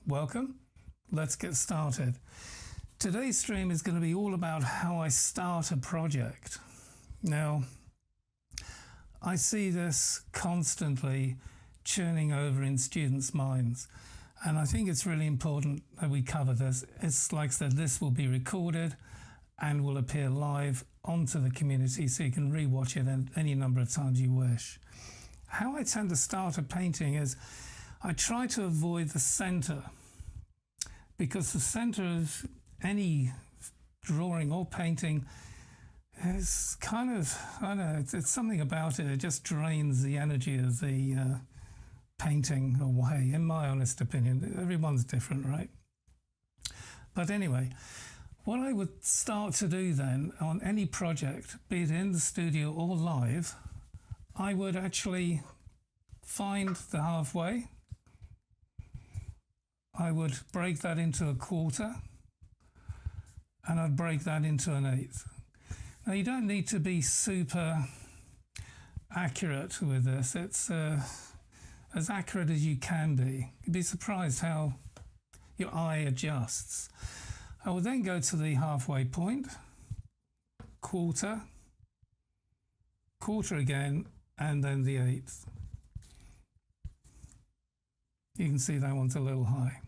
welcome. Let's get started. Today's stream is going to be all about how I start a project. Now, I see this constantly churning over in students' minds, and I think it's really important that we cover this. It's like I said, this will be recorded and will appear live onto the community, so you can rewatch it any number of times you wish. How I tend to start a painting is I try to avoid the center, because the center of any drawing or painting is kind of, I don't know, it's something about it. It just drains the energy of the painting away, in my honest opinion. Everyone's different, right? But anyway, what I would start to do then on any project, be it in the studio or live, I would actually find the halfway. I would break that into a quarter, and I'd break that into an eighth. Now, you don't need to be super accurate with this. It's as accurate as you can be. You'd be surprised how your eye adjusts. I will then go to the halfway point, quarter, quarter again, and then the eighth. You can see that one's a little high.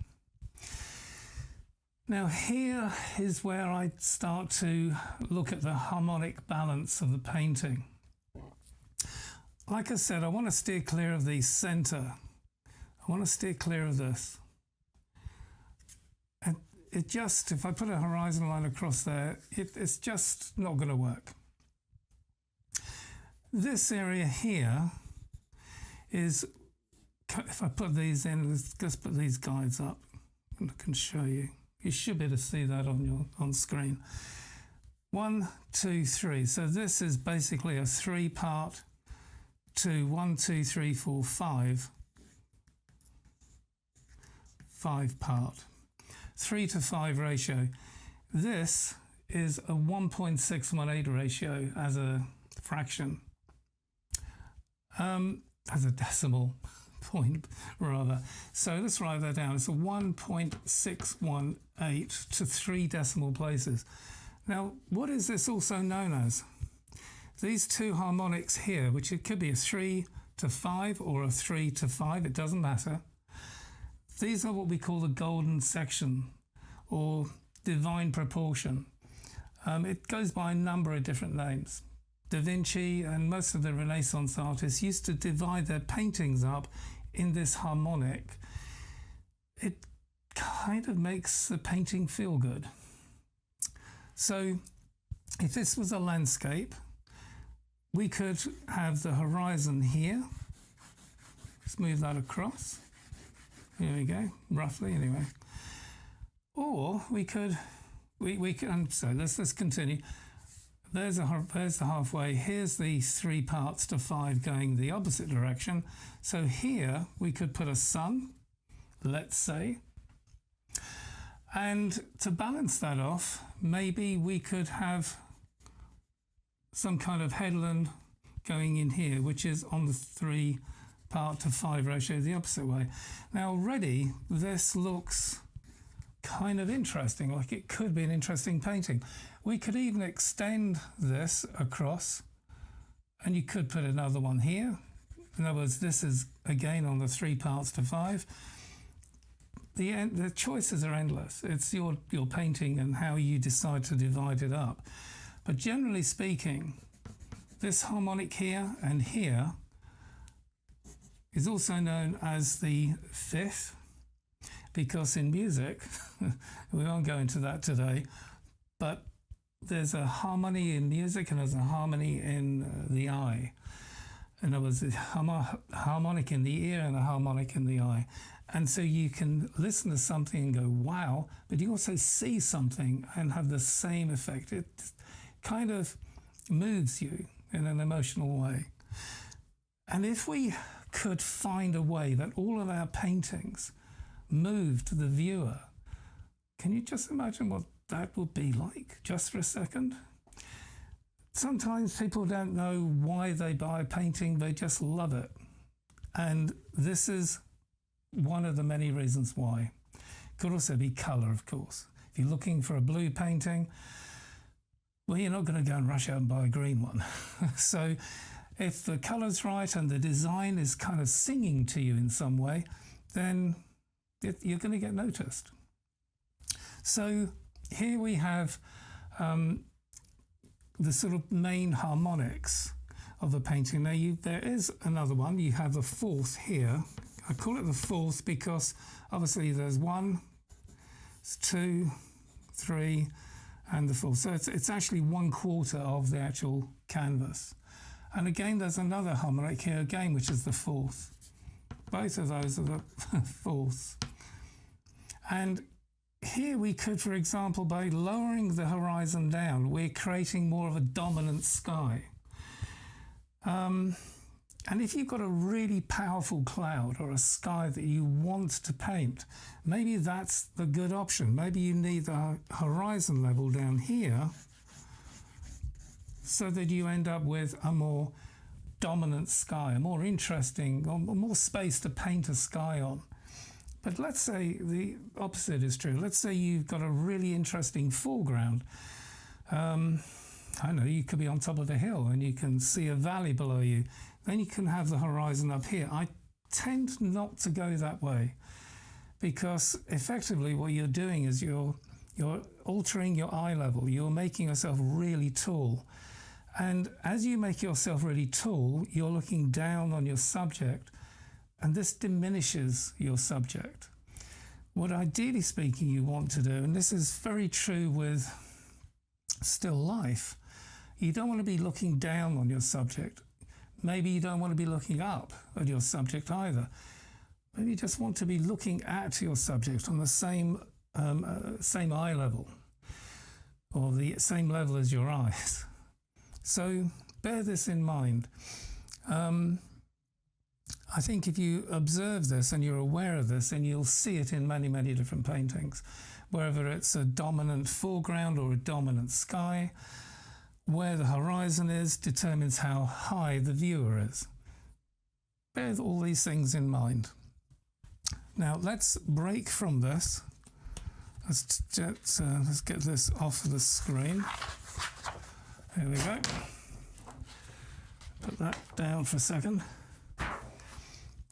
Now here is where I start to look at the harmonic balance of the painting. Like I said, I want to steer clear of the center. I want to steer clear of this. And it just, if I put a horizon line across there, it's just not going to work. This area here is, if I put these in, let's just put these guides up and I can show you. You should be able to see that on screen. 1, 2, 3. So this is basically a 3-part to 1, 2, 3, 4, 5. 5-part. 3 to 5 ratio. This is a 1.618 ratio as a fraction. As a decimal point, rather. So let's write that down. It's a 1.618 to 3 decimal places. Now, what is this also known as? These two harmonics here, which it could be a 3 to 5 or a 3 to 5, it doesn't matter. These are what we call the golden section or divine proportion. It goes by a number of different names. Da Vinci and most of the Renaissance artists used to divide their paintings up in this harmonic. It kind of makes the painting feel good. So if this was a landscape, we could have the horizon here. Let's move that across. Here we go, roughly anyway. Or we could, so let's continue. There's the halfway. Here's the 3 parts to 5 going the opposite direction. So here we could put a sun, let's say. And to balance that off, maybe we could have some kind of headland going in here, which is on the 3-part to 5 ratio the opposite way. Now already this looks kind of interesting, like it could be an interesting painting. We could even extend this across, and you could put another one here. In other words, this is again on the 3 parts to 5. The choices are endless. It's your painting and how you decide to divide it up. But generally speaking, this harmonic here and here is also known as the 5th, because in music, we won't go into that today, but there's a harmony in music and there's a harmony in the eye. In other words, a harmonic in the ear and a harmonic in the eye. And so you can listen to something and go, wow, but you also see something and have the same effect. It kind of moves you in an emotional way. And if we could find a way that all of our paintings move to the viewer, can you just imagine what that would be like, just for a second? Sometimes people don't know why they buy a painting, they just love it. And this is one of the many reasons why. Could also be colour, of course. If you're looking for a blue painting, well, you're not going to go and rush out and buy a green one. So if the colour's right and the design is kind of singing to you in some way, then you're going to get noticed. So here we have the sort of main harmonics of the painting. Now there is another one. You have the fourth here. I call it the fourth because obviously there's 1, 2, 3, and the fourth. So it's actually 1/4 of the actual canvas. And again, there's another harmonic here again, which is the fourth. Both of those are the fourths. And here we could, for example, by lowering the horizon down, we're creating more of a dominant sky. And if you've got a really powerful cloud or a sky that you want to paint, maybe that's the good option. Maybe you need the horizon level down here so that you end up with a more dominant sky, a more interesting, or more space to paint a sky on. But let's say the opposite is true. Let's say you've got a really interesting foreground. I know, you could be on top of a hill and you can see a valley below you. Then you can have the horizon up here. I tend not to go that way because effectively what you're doing is you're altering your eye level. You're making yourself really tall. And as you make yourself really tall, you're looking down on your subject, and this diminishes your subject. What ideally speaking you want to do, and this is very true with still life, you don't want to be looking down on your subject. Maybe you don't want to be looking up at your subject either. Maybe you just want to be looking at your subject on the same eye level, or the same level as your eyes. So bear this in mind. I think if you observe this and you're aware of this, then you'll see it in many, many different paintings, whether it's a dominant foreground or a dominant sky. Where the horizon is determines how high the viewer is. Bear all these things in mind. Now let's break from this. Let's get this off the screen. There we go. Put that down for a second.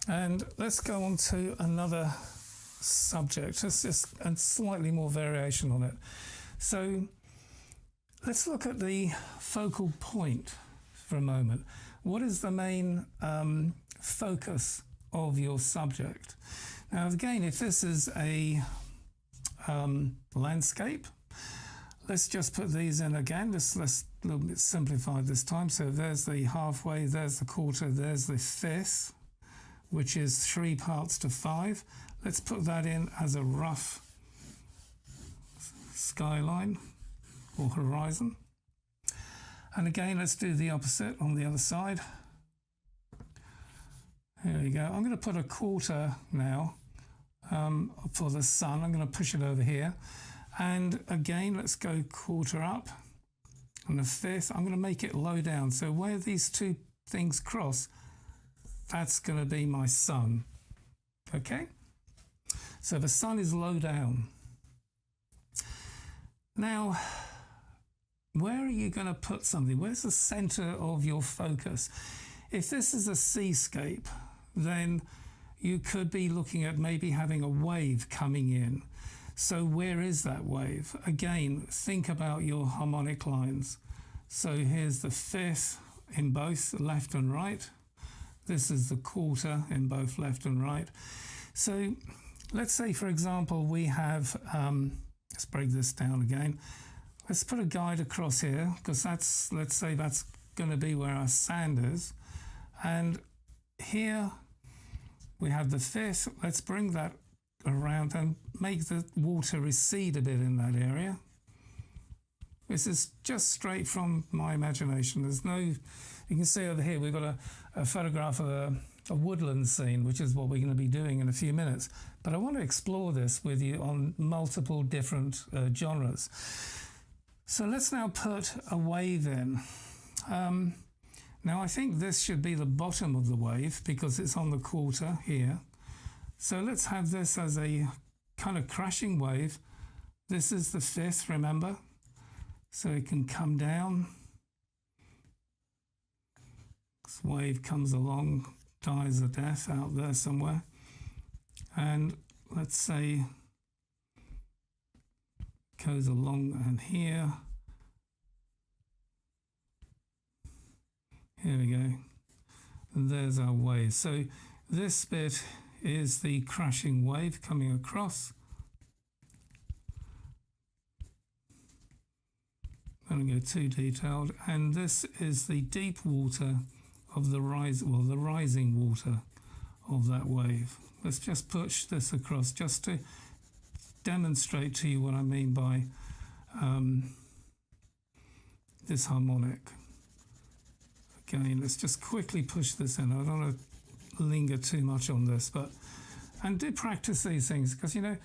And let's go on to another subject, just and slightly more variation on it. So let's look at the focal point for a moment. What is the main focus of your subject? Now again, if this is a landscape, let's just put these in again. Let's a little bit simplified this time. So there's the halfway, there's the quarter, there's the fifth, which is 3 parts to 5. Let's put that in as a rough skyline or horizon. And again, let's do the opposite on the other side. Here we go. I'm going to put a quarter now for the sun. I'm going to push it over here. And again, let's go quarter up. And the fifth, I'm going to make it low down. So where these two things cross, that's going to be my sun. Okay? So the sun is low down. Now, where are you going to put something? Where's the center of your focus? If this is a seascape, then you could be looking at maybe having a wave coming in. So where is that wave? Again, think about your harmonic lines. So here's the fifth in both left and right. This is the quarter in both left and right. So let's say, for example, we have, let's break this down again. Let's put a guide across here, because that's, let's say that's going to be where our sand is. And here we have the fifth. Let's bring that around and make the water recede a bit in that area. This is just straight from my imagination. There's no, you can see over here we've got a photograph of a woodland scene, which is what we're going to be doing in a few minutes. But I want to explore this with you on multiple different genres. So let's now put a wave in. Now I think this should be the bottom of the wave because it's on the quarter here. So let's have this as a kind of crashing wave. This is the fifth, remember? So it can come down. This wave comes along, dies a death out there somewhere. And let's say goes along and here. Here we go. And there's our wave. So this bit is the crashing wave coming across. I don't go too detailed. And this is the deep water of the rising water of that wave. Let's just push this across just to demonstrate to you what I mean by this harmonic. Again, let's just quickly push this in. I don't want to linger too much on this, and do practice these things, because, you know,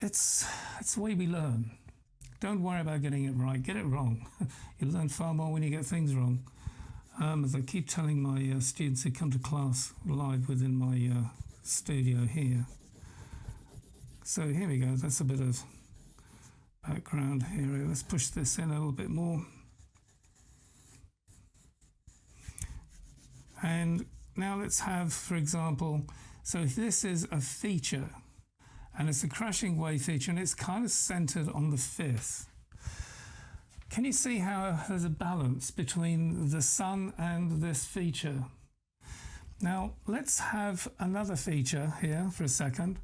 it's the way we learn. Don't worry about getting it right. Get it wrong. You learn far more when you get things wrong. As I keep telling my students who come to class live within my studio here. So here we go. That's a bit of background here. Let's push this in a little bit more. And now let's have, for example, so this is a feature, and it's a crashing wave feature, and it's kind of centered on the fifth. Can you see how there's a balance between the sun and this feature? Now, let's have another feature here for a second.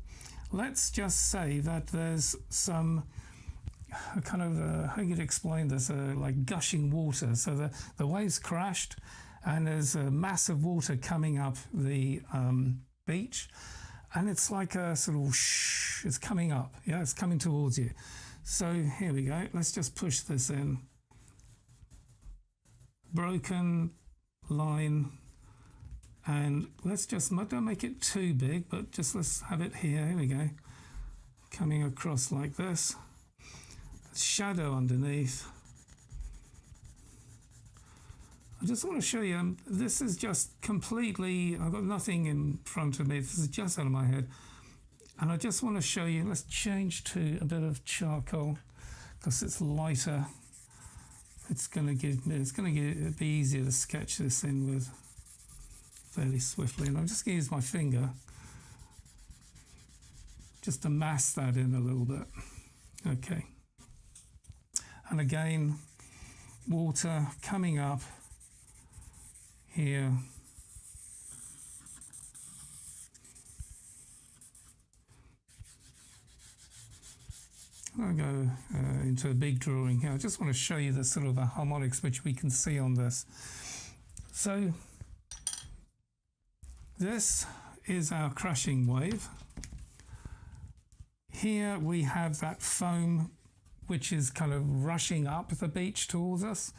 Let's just say that there's some kind of, how you'd explain this, like gushing water. So the waves crashed, and there's a mass of water coming up the beach, and it's like a sort of whoosh, it's coming up, yeah, it's coming towards you. So here we go, let's just push this in. Broken line, and let's just, don't make it too big, but just let's have it here, here we go, coming across like this. Shadow underneath. I just want to show you, this is just completely, I've got nothing in front of me, this is just out of my head. And I just want to show you, let's change to a bit of charcoal, because it's lighter. It's going to be easier to sketch this in with fairly swiftly. And I'm just going to use my finger just to mask that in a little bit. Okay. And again, water coming up here. I'll go into a big drawing here. I just want to show you the sort of harmonics which we can see on this. So this is our crashing wave. Here we have that foam which is kind of rushing up the beach towards us.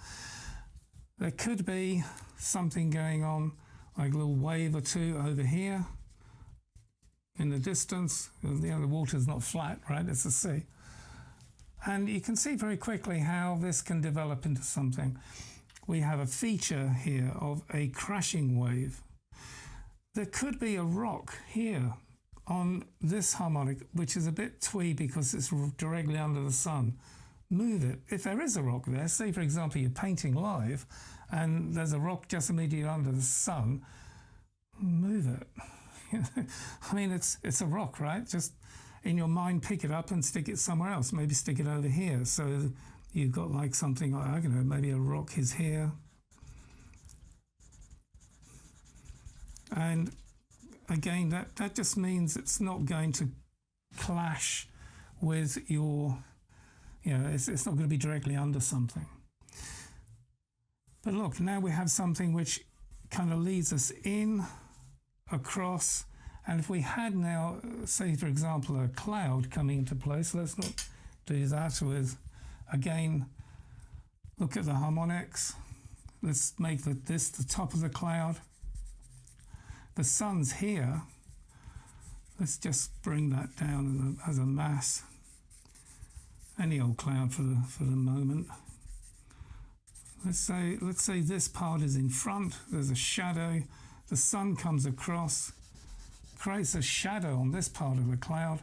There could be something going on, like a little wave or two over here in the distance. The water's not flat, right? It's a sea. And you can see very quickly how this can develop into something. We have a feature here of a crashing wave. There could be a rock here on this harmonic, which is a bit twee because it's directly under the sun. Move it. If there is a rock there, say for example you're painting live and there's a rock just immediately under the sun, move it. I mean, it's a rock, right? Just in your mind, pick it up and stick it somewhere else. Maybe stick it over here. So you've got like something like, I don't know, maybe a rock is here. And again, that just means it's not going to clash with your, it's not going to be directly under something. But look, now we have something which kind of leads us in, across, and if we had now, say for example, a cloud coming into place, let's not do that with, again, look at the harmonics. Let's make this the top of the cloud. The sun's here. Let's just bring that down as a mass. Any old cloud for the moment. Let's say this part is in front. There's a shadow. The sun comes across, creates a shadow on this part of the cloud,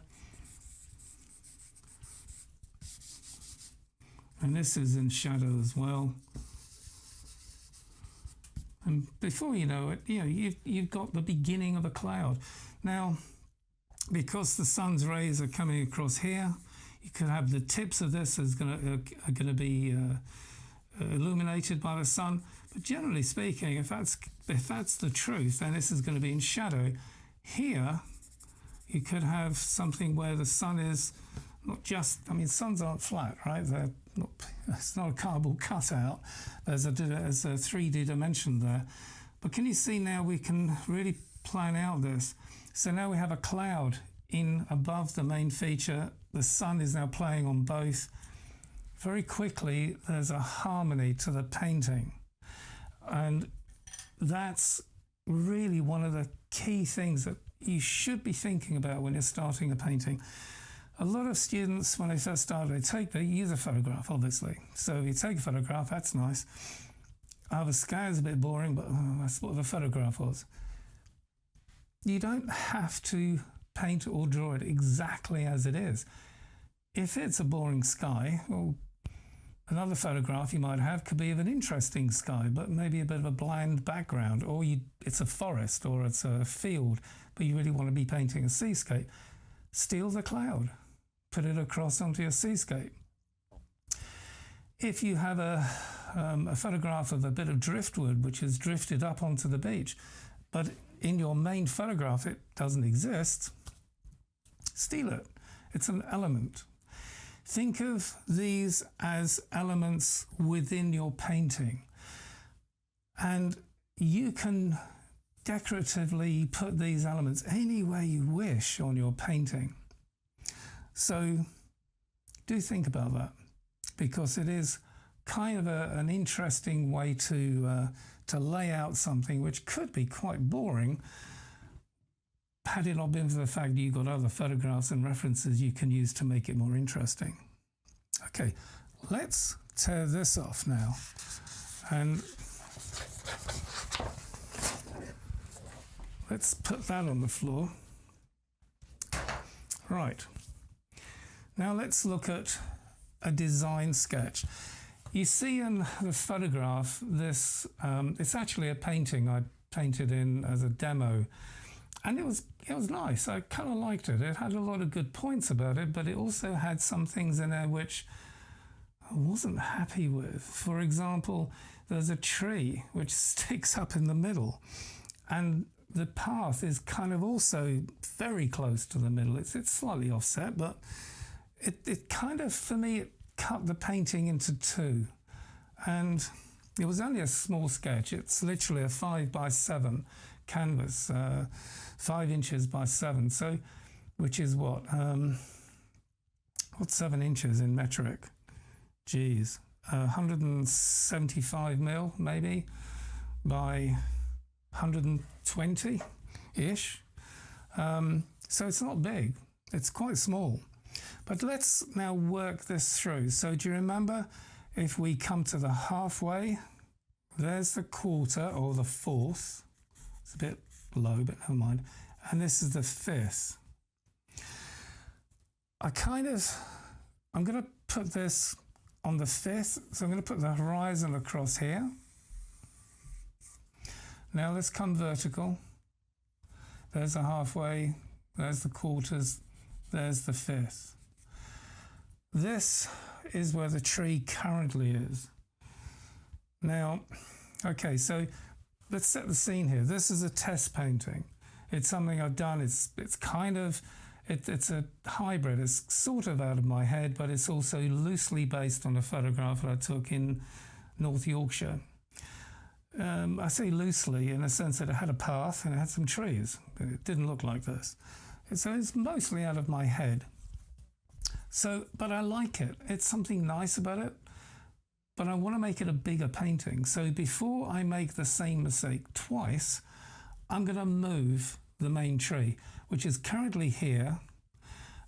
And this is in shadow as well. And before you know it, you've got the beginning of a cloud. Now, because the sun's rays are coming across here, you could have the tips of this are going to be illuminated by the sun. But generally speaking, if that's the truth, then this is going to be in shadow. Here, you could have something where the sun is not just, suns aren't flat, right? They're not, it's not a cardboard cutout. There's a 3D dimension there. But can you see now we can really plan out this? So now we have a cloud in above the main feature. The sun is now playing on both. Very quickly, there's a harmony to the painting. And that's really one of the key things that you should be thinking about when you're starting a painting. A lot of students, when they first start, they use a photograph, obviously. So you take a photograph, that's nice. The scale is a bit boring, but that's what the photograph was. You don't have to paint or draw it exactly as it is. If it's a boring sky, well, another photograph you might have could be of an interesting sky, but maybe a bit of a bland background, or it's a forest or it's a field, but you really want to be painting a seascape. Steal the cloud, put it across onto your seascape. If you have a photograph of a bit of driftwood which is drifted up onto the beach, but in your main photograph it doesn't exist, steal it. It's an element. Think of these as elements within your painting, and you can decoratively put these elements any way you wish on your painting. So do think about that, because it is kind of an interesting way to lay out something which could be quite boring, had it not been for the fact that you've got other photographs and references you can use to make it more interesting. Okay, let's tear this off now. And let's put that on the floor. Right. Now let's look at a design sketch. You see in the photograph this, it's actually a painting I painted in as a demo. And it was nice. I kind of liked it. It had a lot of good points about it, but it also had some things in there which I wasn't happy with. For example, there's a tree which sticks up in the middle, and the path is kind of also very close to the middle. It's slightly offset, but it kind of, for me, it cut the painting into two. And it was only a small sketch. It's literally a 5x7 canvas, 5 inches by 7. So, which is what? What's 7 inches in metric? Geez, 175 mil maybe by 120-ish. So it's not big. It's quite small. But let's now work this through. So do you remember, if we come to the halfway, there's the quarter or the fourth. It's a bit low, but never mind. And this is the fifth. I'm going to put this on the fifth. So I'm going to put the horizon across here. Now let's come vertical. There's the halfway, there's the quarters, there's the fifth. This is where the tree currently is. Now, okay, so let's set the scene here. This is a test painting. It's something I've done. It's a hybrid. It's sort of out of my head, but it's also loosely based on a photograph that I took in North Yorkshire. I say loosely in the sense that it had a path and it had some trees, but it didn't look like this. So it's mostly out of my head. So, but I like it. It's something nice about it, but I want to make it a bigger painting. So before I make the same mistake twice, I'm going to move the main tree, which is currently here.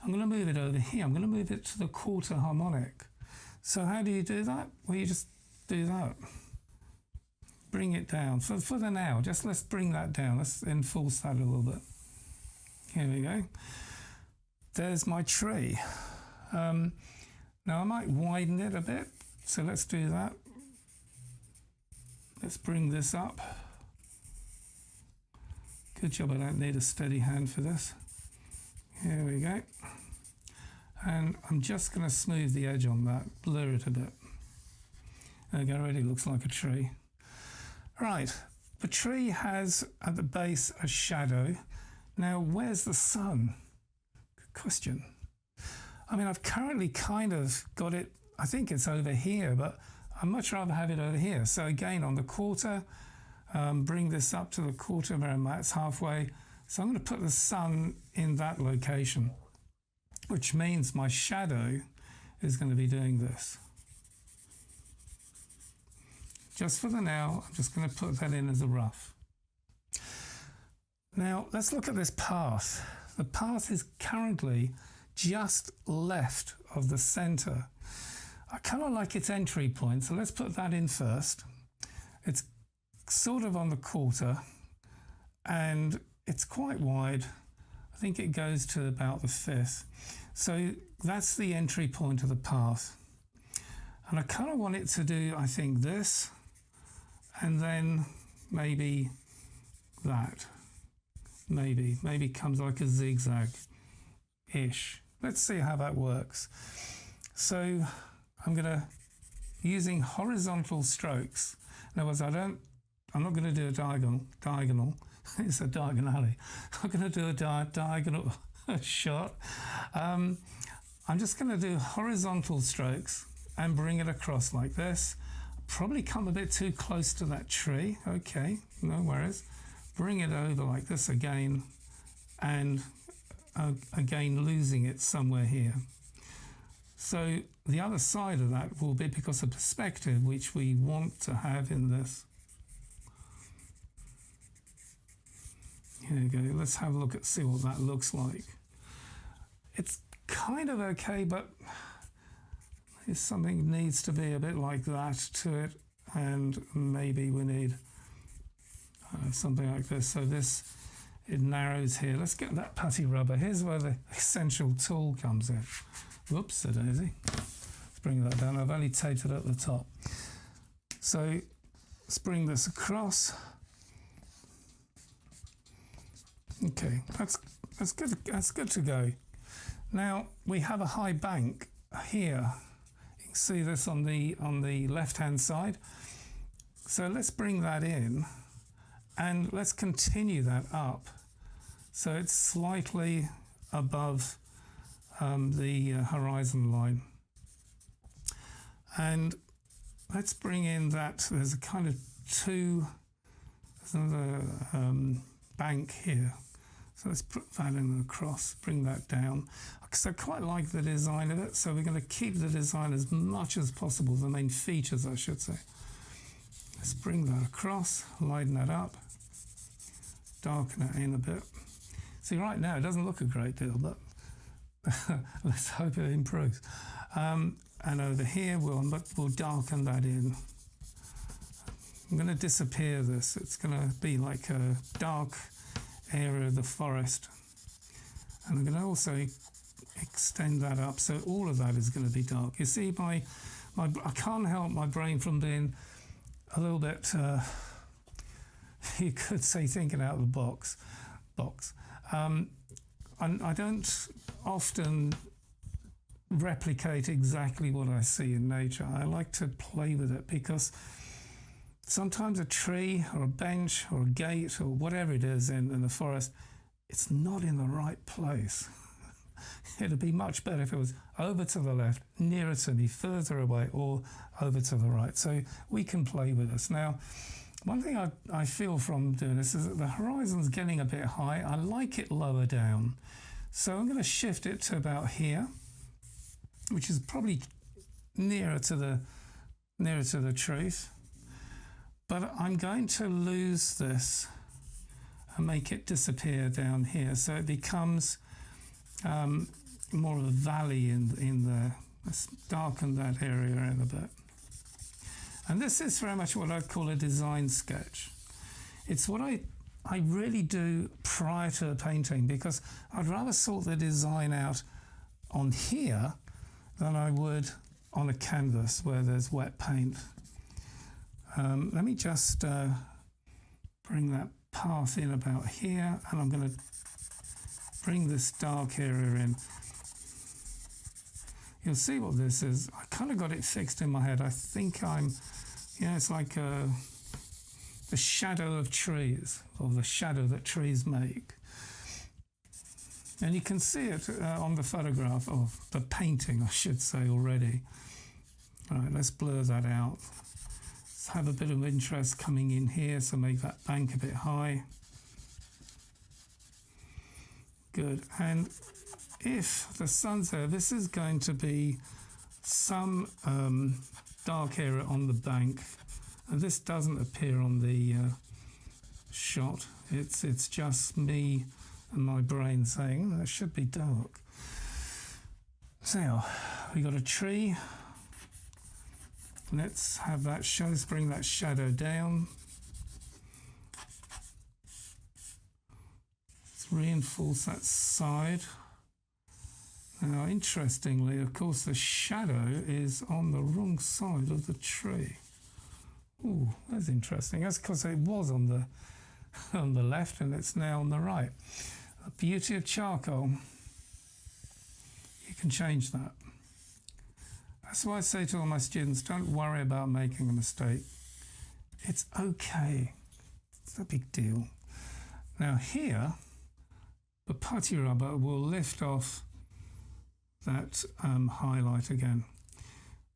I'm going to move it over here. I'm going to move it to the quarter harmonic. So how do you do that? Well, you just do that. Bring it down. For the now, let's bring that down. Let's enforce that a little bit. Here we go. There's my tree. Now I might widen it a bit So let's do that. Let's bring this up. Good job, I don't need a steady hand for this. Here we go. And I'm just going to smooth the edge on that, blur it a bit. It already looks like a tree. Right, the tree has at the base a shadow. Now, where's the sun? Good question. I mean, I've currently kind of got it, I think it's over here, but I'd much rather have it over here. So again, on the quarter, bring this up to the quarter where that's halfway. So I'm going to put the sun in that location, which means my shadow is going to be doing this. Just for the now, I'm just going to put that in as a rough. Now, let's look at this path. The path is currently just left of the center. I kind of like its entry point, so let's put that in first. It's sort of on the quarter, and it's quite wide. I think it goes to about the 5th. So that's the entry point of the path. And I kind of want it to do, I think, this, and then maybe that. Maybe comes like a zigzag-ish. Let's see how that works. So I'm using horizontal strokes. In other words, I'm not going to do a diagonal. It's a diagonally. I'm going to do a diagonal shot. I'm just going to do horizontal strokes and bring it across like this. Probably come a bit too close to that tree. Okay, no worries. Bring it over like this again, and again losing it somewhere here. So the other side of that will be because of perspective, which we want to have in this. Here we go. Let's have a look see what that looks like. It's kind of okay, but if something needs to be a bit like that to it, and maybe we need something like this. So it narrows here. Let's get that putty rubber. Here's where the essential tool comes in. Whoops, a daisy. Let's bring that down. I've only taped it at the top. So let's bring this across. Okay, that's good. That's good to go. Now we have a high bank here. You can see this on the left-hand side. So let's bring that in, and let's continue that up. So it's slightly above the horizon line. And let's bring in that, there's a kind of there's another bank here. So let's put that in across, bring that down. So I quite like the design of it, so we're going to keep the design as much as possible, the main features I should say. Let's bring that across, lighten that up, darken it in a bit. See, right now it doesn't look a great deal, but let's hope it improves. And over here we'll darken that in. I'm going to disappear this. It's going to be like a dark area of the forest. And I'm going to also extend that up, so all of that is going to be dark. You see, I can't help my brain from being a little bit, you could say, thinking out of the box. I don't often replicate exactly what I see in nature. I like to play with it because sometimes a tree or a bench or a gate or whatever it is in the forest, it's not in the right place. It'd be much better if it was over to the left, nearer to me, further away, or over to the right. So we can play with this. Now, one thing I feel from doing this is that the horizon's getting a bit high. I like it lower down. So I'm going to shift it to about here, which is probably nearer to the truth. But I'm going to lose this and make it disappear down here. So it becomes more of a valley in there. Let's darken that area in a bit. And this is very much what I'd call a design sketch. It's what I really do prior to painting, because I'd rather sort the design out on here than I would on a canvas where there's wet paint. Let me just bring that path in about here, and I'm going to bring this dark area in. You'll see what this is. I kind of got it fixed in my head. I think it's like the shadow of trees, or the shadow that trees make. And you can see it on the photograph, or the painting, I should say, already. All right, let's blur that out. Let's have a bit of interest coming in here, so make that bank a bit high. Good. And if the sun's there, this is going to be some dark area on the bank. And this doesn't appear on the shot. It's just me and my brain saying, oh, that should be dark. So we got a tree. Let's have that show. Let's bring that shadow down. Let's reinforce that side. Now, interestingly, of course, the shadow is on the wrong side of the tree. Ooh, that's interesting. That's because it was on the left and it's now on the right. The beauty of charcoal, you can change that. That's why I say to all my students, don't worry about making a mistake. It's okay. It's no big deal. Now here, the putty rubber will lift off that highlight again.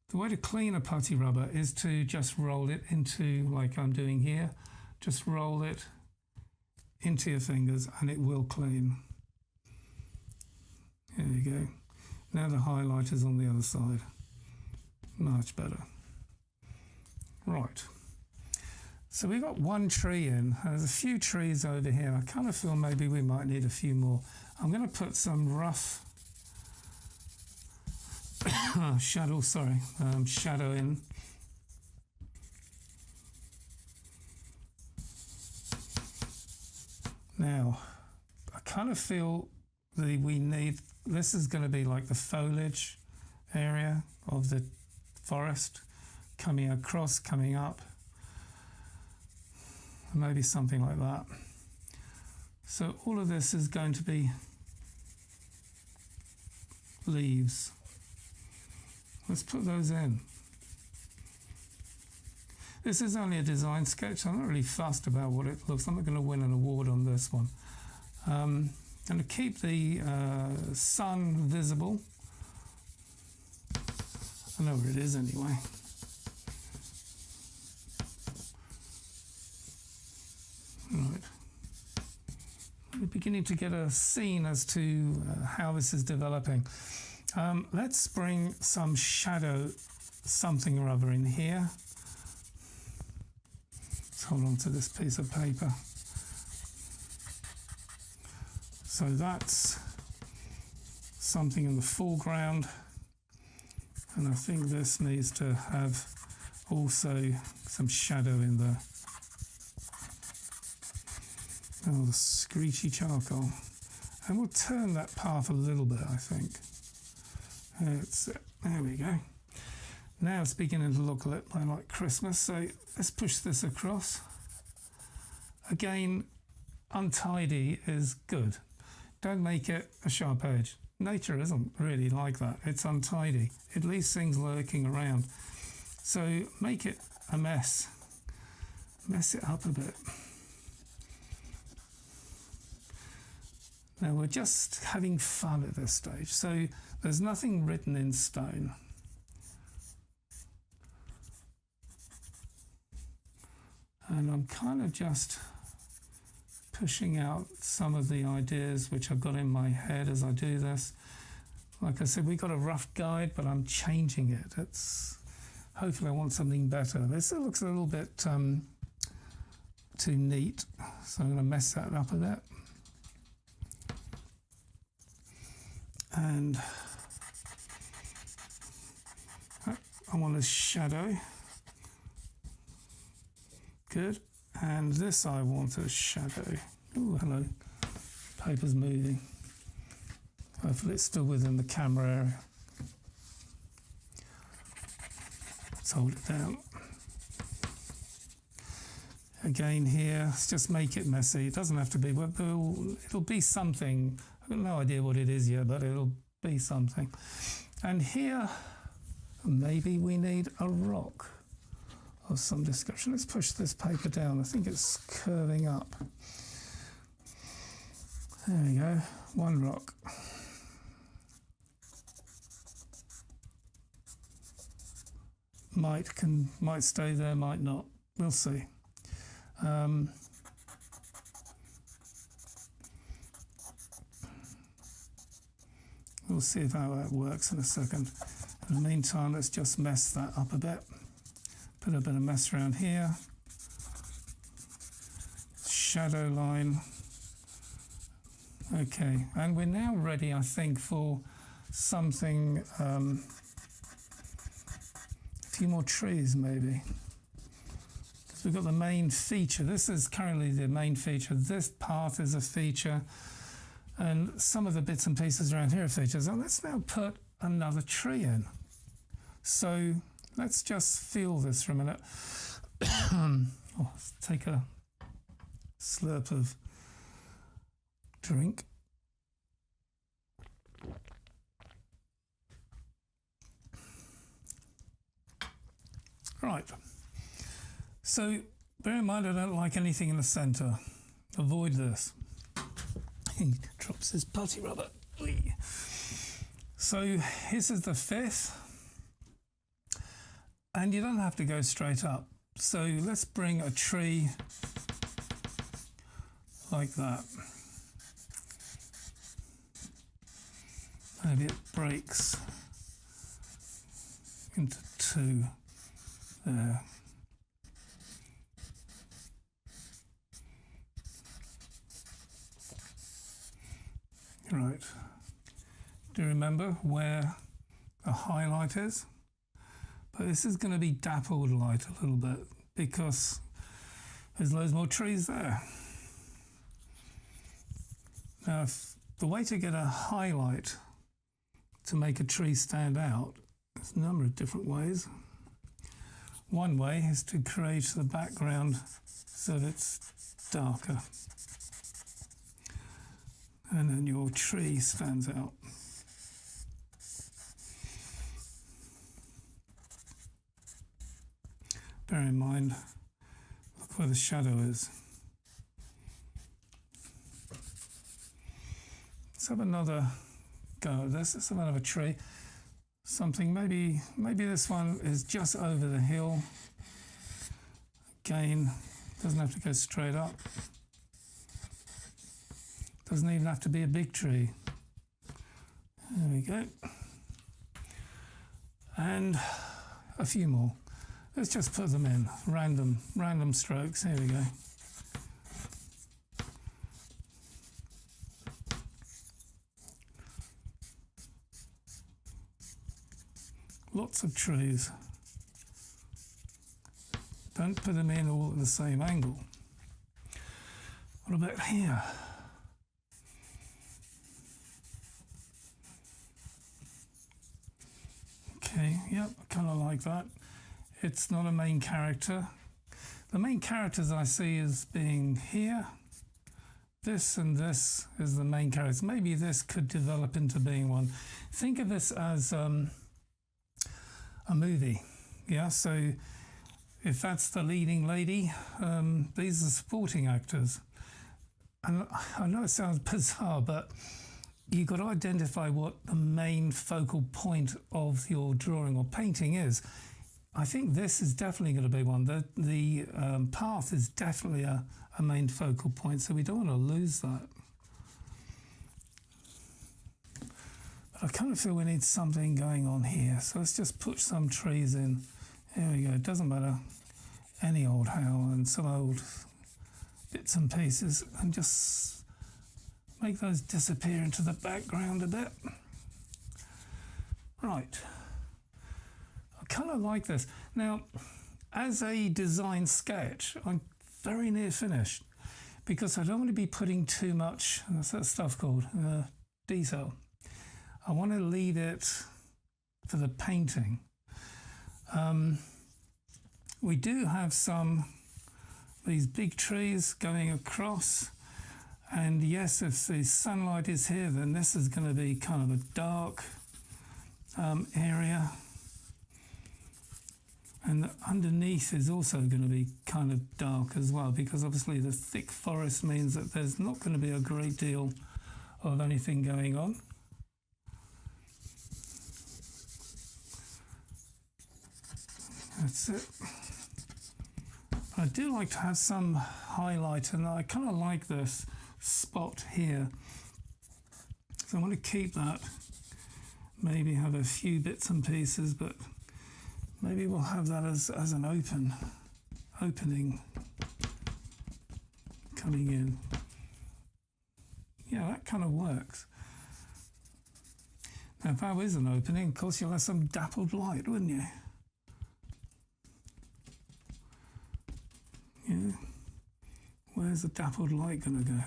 The way to clean a putty rubber is to just roll it into, like I'm doing here, just roll it into your fingers and it will clean. There you go. Now the highlight is on the other side. Much better. Right. So we got one tree in. There's a few trees over here. I kind of feel maybe we might need a few more. I'm going to put some rough shadow in. Now, I kind of feel this is going to be like the foliage area of the forest, coming across, coming up, maybe something like that. So all of this is going to be leaves. Let's put those in. This is only a design sketch. I'm not really fussed about what it looks. I'm not going to win an award on this one. I'm going to keep the sun visible. I know where it is anyway. Right. We're beginning to get a scene as to how this is developing. Let's bring some shadow something or other in here. Let's hold on to this piece of paper. So that's something in the foreground. And I think this needs to have also some shadow in the screechy charcoal. And we'll turn that path a little bit, I think. There we go. Now it's beginning to look a little like Christmas, so let's push this across. Again, untidy is good. Don't make it a sharp edge. Nature isn't really like that. It's untidy. It leaves things lurking around. So make it a mess. Mess it up a bit. Now we're just having fun at this stage. So there's nothing written in stone. And I'm kind of just pushing out some of the ideas which I've got in my head as I do this. Like I said, we got a rough guide, but I'm changing it. Hopefully I want something better. This looks a little bit too neat, so I'm going to mess that up a bit. And I want a shadow. Good. And this I want a shadow. Oh, hello. Paper's moving. Hopefully it's still within the camera area. Let's hold it down. Again here, let's just make it messy. It doesn't have to be, but it'll be something. I've got no idea what it is yet, but it'll be something. And here, maybe we need a rock of some description. Let's push this paper down. I think it's curving up. There we go, one rock. Might stay there, might not. We'll see. We'll see how that works in a second. In the meantime, let's just mess that up a bit. Put a bit of mess around here. Shadow line. Okay, and we're now ready, I think, for something, a few more trees maybe. So we've got the main feature. This is currently the main feature. This path is a feature, and some of the bits and pieces around here are features. And let's now put another tree in. So let's just feel this for a minute. Let's take a slurp of drink. Right. So bear in mind, I don't like anything in the center. Avoid this. He drops his putty rubber. So this is the fifth. And you don't have to go straight up. So let's bring a tree like that. Maybe it breaks into two there. Right. Do you remember where the highlight is? But this is going to be dappled light a little bit because there's loads more trees there. Now, the way to get a highlight to make a tree stand out, there's a number of different ways. One way is to create the background so that it's darker. And then your tree stands out. Bear in mind, look where the shadow is. Let's have another go at this. Let's have another tree. Something, maybe this one is just over the hill. Again, doesn't have to go straight up. Doesn't even have to be a big tree. There we go. And a few more. Let's just put them in, random strokes. Here we go. Lots of trees. Don't put them in all at the same angle. What about here? Okay, yep, I kind of like that. It's not a main character. The main characters I see as being here. This and this is the main characters. Maybe this could develop into being one. Think of this as a movie. Yeah, so if that's the leading lady, these are supporting actors. And I know it sounds bizarre, but you've got to identify what the main focal point of your drawing or painting is. I think this is definitely going to be one. The path is definitely a main focal point, so we don't want to lose that. But I kind of feel we need something going on here, so let's just put some trees in. There we go. It doesn't matter any old how and some old bits and pieces, and just make those disappear into the background a bit. Right. Kind of like this. Now, as a design sketch, I'm very near finished because I don't want to be putting too much, what's that stuff called, detail. I want to leave it for the painting. We do have these big trees going across, and yes, if the sunlight is here, then this is going to be kind of a dark area, and underneath is also going to be kind of dark as well, because obviously the thick forest means that there's not going to be a great deal of anything going on. That's it. I do like to have some highlight, and I kind of like this spot here, so I want to keep that. Maybe have a few bits and pieces, but maybe we'll have that as an opening coming in. Yeah, that kind of works. Now, if that is an opening, of course, you'll have some dappled light, wouldn't you? Yeah. Where's the dappled light going to go?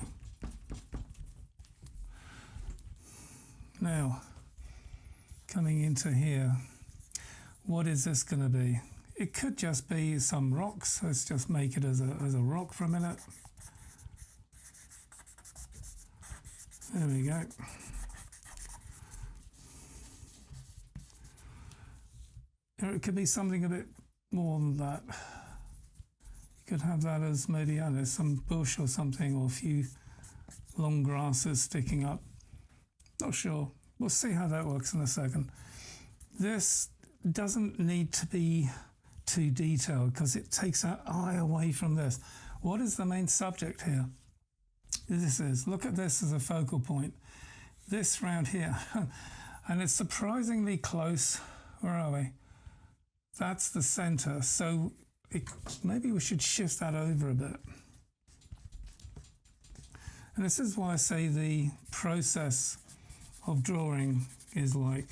Now, coming into here, what is this going to be? It could just be some rocks. Let's just make it as a rock for a minute. There we go. Or it could be something a bit more than that. You could have that as maybe, I don't know, some bush or something, or a few long grasses sticking up. Not sure. We'll see how that works in a second. This doesn't need to be too detailed because it takes our eye away from this. What is the main subject here? This is, look at this as a focal point. This round here, and it's surprisingly close. Where are we? That's the center. So maybe we should shift that over a bit. And this is why I say the process of drawing is like,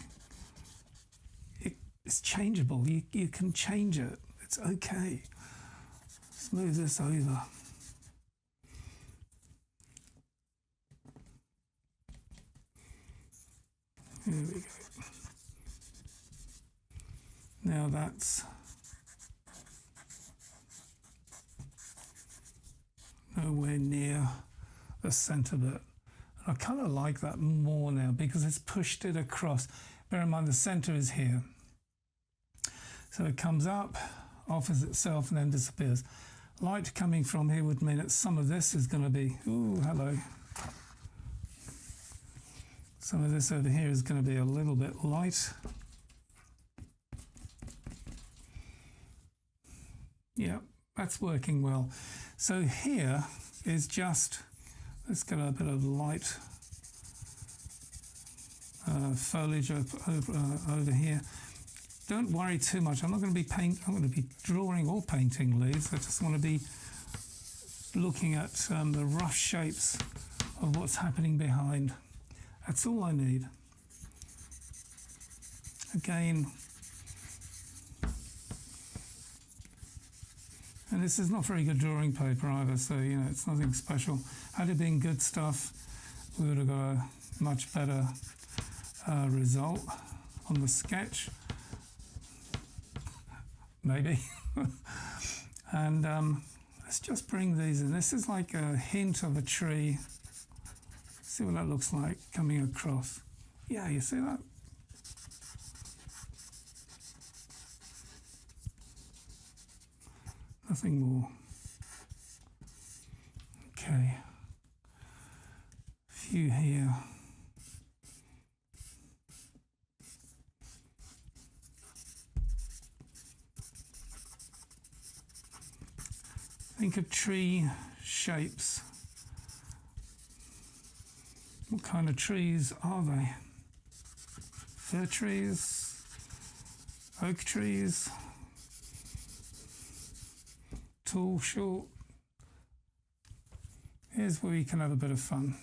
it's changeable. You can change it. It's okay. Let's move this over. Here we go. Now that's nowhere near the center bit. I kind of like that more now because it's pushed it across. Bear in mind the center is here. So it comes up, offers itself, and then disappears. Light coming from here would mean that some of this is going to be, ooh, hello. Some of this over here is going to be a little bit light. Yeah, that's working well. So here is just, let's get a bit of light foliage over here. Don't worry too much. I'm not going to be drawing or painting leaves. I just want to be looking at the rough shapes of what's happening behind. That's all I need. Again, and this is not very good drawing paper either, so you know it's nothing special. Had it been good stuff, we would have got a much better result on the sketch. Maybe. And let's just bring these in. This is like a hint of a tree. See what that looks like coming across. Yeah, you see that? Nothing more. Okay. A few here. Think of tree shapes. What kind of trees are they? Fir trees, oak trees, tall, short. Here's where we can have a bit of fun.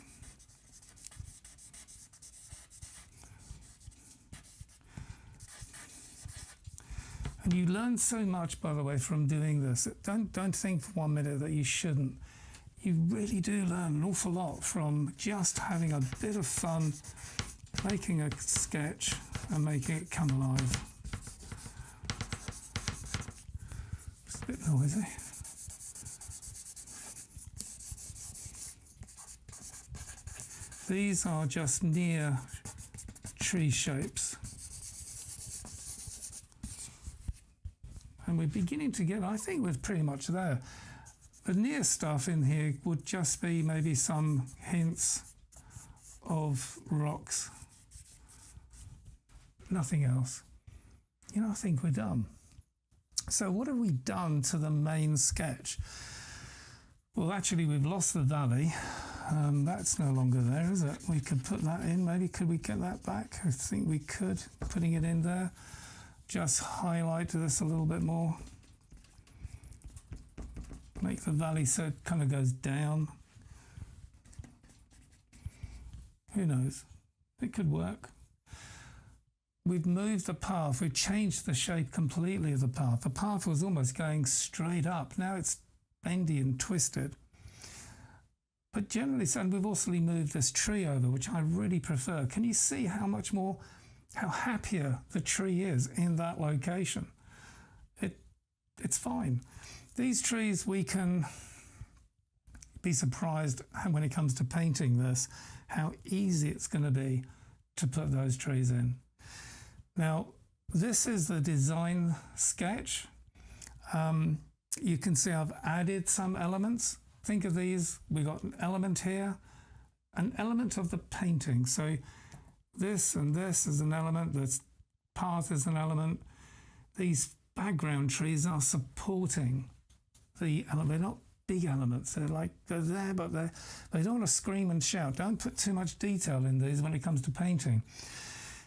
And you learn so much, by the way, from doing this. Don't think for 1 minute that you shouldn't. You really do learn an awful lot from just having a bit of fun, making a sketch and making it come alive. bit noisy. These are just near tree shapes. And we're beginning to get, I think we're pretty much there. The near stuff in here would just be maybe some hints of rocks. Nothing else. You know, I think we're done. So what have we done to the main sketch? Well, actually, we've lost the valley. That's no longer there, is it? We could put that in. Maybe could we get that back? I think we could, putting it in there. Just highlight this a little bit more. Make the valley so it kind of goes down. Who knows? It could work. We've moved the path. We've changed the shape completely of the path. The path was almost going straight up. Now it's bendy and twisted. But generally, and we've also moved this tree over, which I really prefer. Can you see how much more, how happier the tree is in that location? It's fine. These trees, we can be surprised when it comes to painting this, how easy it's going to be to put those trees in. Now, this is the design sketch. You can see I've added some elements. Think of these, we got an element here, an element of the painting. So this and this is an element, this path is an element. These background trees are supporting the element. They're not big elements, they're there, but they don't want to scream and shout. Don't put too much detail in these when it comes to painting,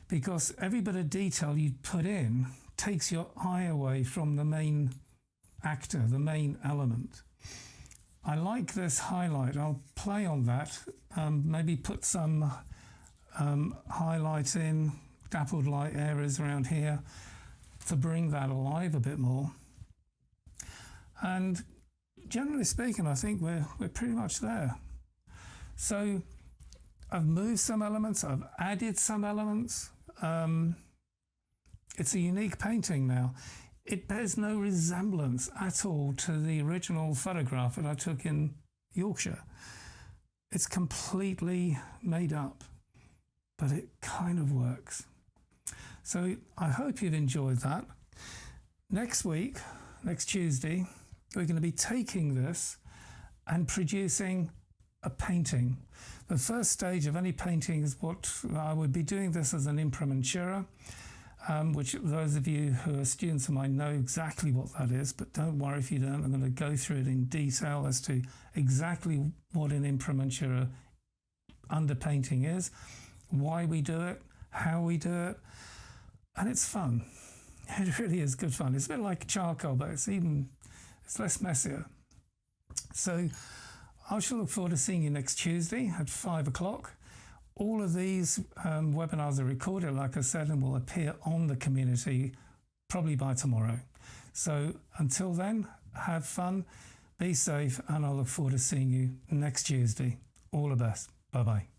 because every bit of detail you put in takes your eye away from the main actor, the main element. I like this highlight. I'll play on that, maybe put some highlight in, dappled light areas around here to bring that alive a bit more. And generally speaking, I think we're pretty much there. So I've moved some elements, I've added some elements. It's a unique painting now. It bears no resemblance at all to the original photograph that I took in Yorkshire. It's completely made up, but it kind of works. So I hope you've enjoyed that. Next week, next Tuesday, we're going to be taking this and producing a painting. The first stage of any painting is what I would be doing this as an imprimatura, which those of you who are students of mine know exactly what that is, but don't worry if you don't. I'm going to go through it in detail as to exactly what an imprimatura underpainting is, why we do it, how we do it, and it's fun. It really is good fun. It's a bit like charcoal, but it's less messier. So I shall look forward to seeing you next Tuesday at 5 o'clock. All of these webinars are recorded, like I said, and will appear on the community probably by tomorrow. So until then, have fun, be safe, and I look forward to seeing you next Tuesday. All the best. Bye-bye.